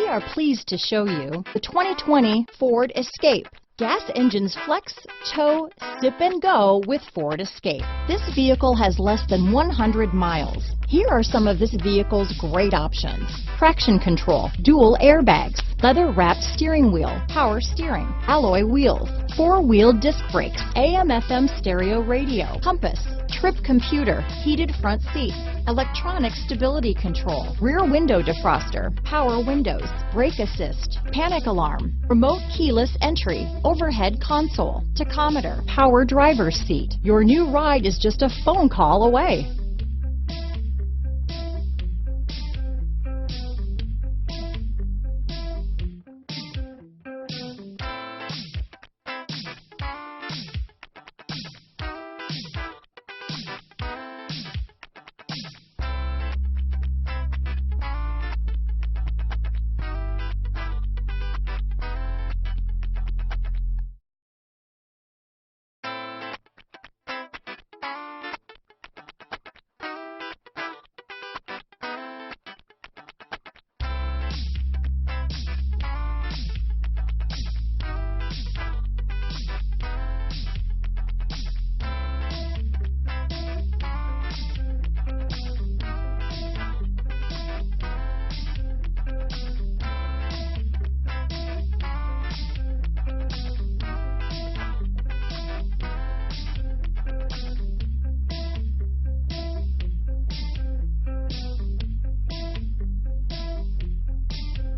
are pleased to show you the 2020 Ford Escape. Gas engines flex, tow, sip and go with Ford Escape. This vehicle has less than 100 miles. Here are some of this vehicle's great options: traction control, dual airbags, leather-wrapped steering wheel, power steering, alloy wheels, four-wheel disc brakes, AM/FM stereo radio, compass, trip computer, heated front seats, electronic stability control, rear window defroster, power windows, brake assist, panic alarm, remote keyless entry, overhead console, tachometer, power driver's seat. Your new ride is just a phone call away.